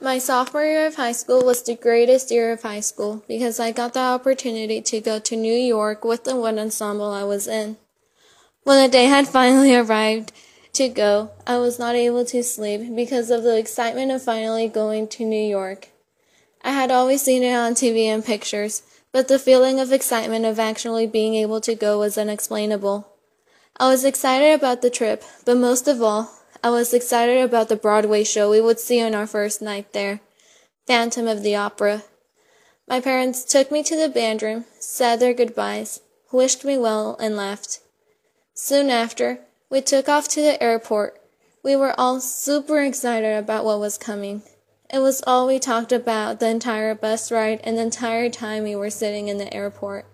My sophomore year of high school was the greatest year of high school because I got the opportunity to go to New York with the one ensemble I was in. When the day had finally arrived to go, I was not able to sleep because of the excitement of finally going to New York. I had always seen it on TV and pictures, but the feeling of excitement of actually being able to go was unexplainable. I was excited about the trip, but most of all, I was excited about the Broadway show we would see on our first night there, Phantom of the Opera. My parents took me to the band room, said their goodbyes, wished me well, and left. Soon after, we took off to the airport. We were all super excited about what was coming. It was all we talked about the entire bus ride and the entire time we were sitting in the airport.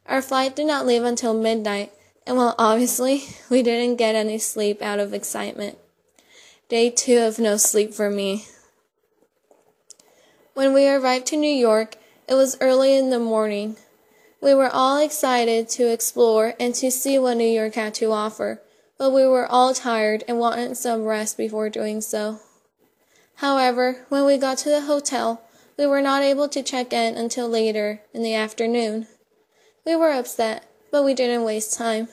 Our flight did not leave until midnight, and while obviously we didn't get any sleep out of excitement. Day 2 of no sleep for me. When we arrived to New York, it was early in the morning. We were all excited to explore and to see what New York had to offer, but we were all tired and wanted some rest before doing so. However, when we got to the hotel, we were not able to check in until later in the afternoon. We were upset, but we didn't waste time.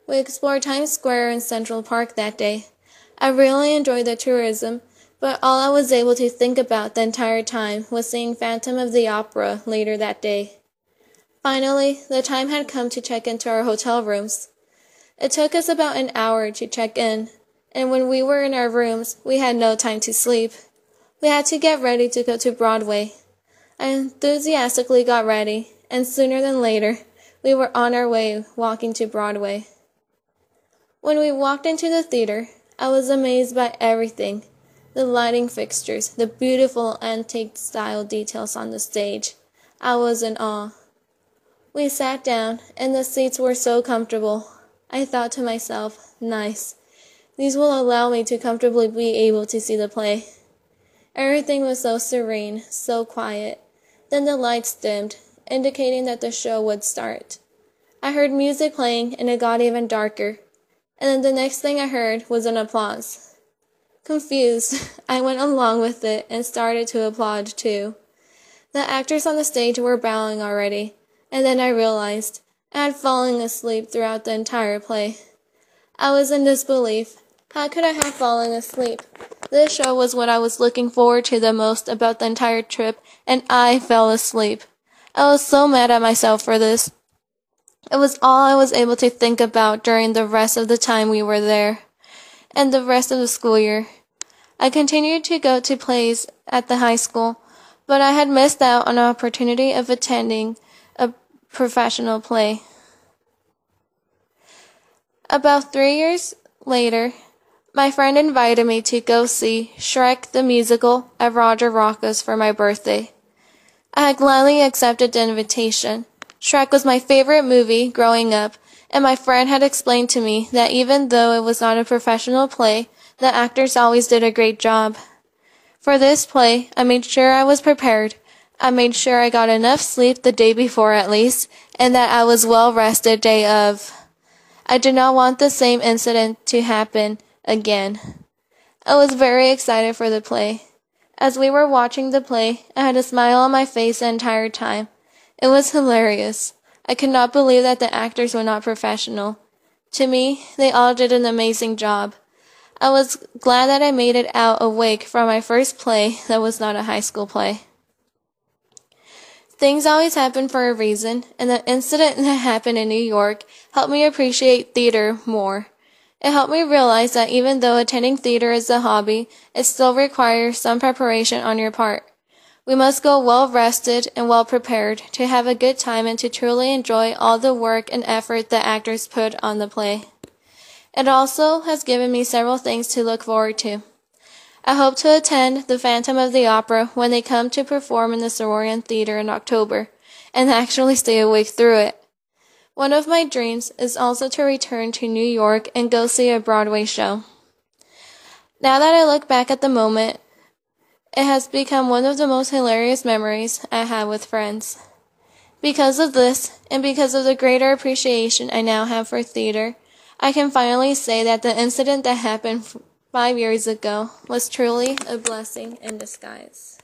We explored Times Square and Central Park that day. I really enjoyed the tourism, but all I was able to think about the entire time was seeing Phantom of the Opera later that day. Finally, the time had come to check into our hotel rooms. It took us about an hour to check in, and when we were in our rooms, we had no time to sleep. We had to get ready to go to Broadway. I enthusiastically got ready, and sooner than later, we were on our way walking to Broadway. When we walked into the theater, I was amazed by everything. The lighting fixtures, the beautiful antique-style details on the stage. I was in awe. We sat down, and the seats were so comfortable. I thought to myself, nice. These will allow me to comfortably be able to see the play. Everything was so serene, so quiet. Then the lights dimmed, indicating that the show would start. I heard music playing, and it got even darker. And then the next thing I heard was an applause. Confused, I went along with it and started to applaud too. The actors on the stage were bowing already, and then I realized I had fallen asleep throughout the entire play. I was in disbelief. How could I have fallen asleep? This show was what I was looking forward to the most about the entire trip, and I fell asleep. I was so mad at myself for this. It was all I was able to think about during the rest of the time we were there, and the rest of the school year. I continued to go to plays at the high school, but I had missed out on an opportunity of attending a professional play. About 3 years later, my friend invited me to go see Shrek the Musical at Roger Rocco's for my birthday. I had gladly accepted the invitation. Shrek was my favorite movie growing up, and my friend had explained to me that even though it was not a professional play, the actors always did a great job. For this play, I made sure I was prepared. I made sure I got enough sleep the day before at least, and that I was well rested day of. I did not want the same incident to happen again. I was very excited for the play. As we were watching the play, I had a smile on my face the entire time. It was hilarious. I could not believe that the actors were not professional. To me, they all did an amazing job. I was glad that I made it out awake from my first play that was not a high school play. Things always happen for a reason, and the incident that happened in New York helped me appreciate theater more. It helped me realize that even though attending theater is a hobby, it still requires some preparation on your part. We must go well-rested and well-prepared to have a good time and to truly enjoy all the work and effort the actors put on the play. It also has given me several things to look forward to. I hope to attend the Phantom of the Opera when they come to perform in the Sororian Theater in October, and actually stay awake through it. One of my dreams is also to return to New York and go see a Broadway show. Now that I look back at the moment, it has become one of the most hilarious memories I have with friends. Because of this, and because of the greater appreciation I now have for theater, I can finally say that the incident that happened 5 years ago was truly a blessing in disguise.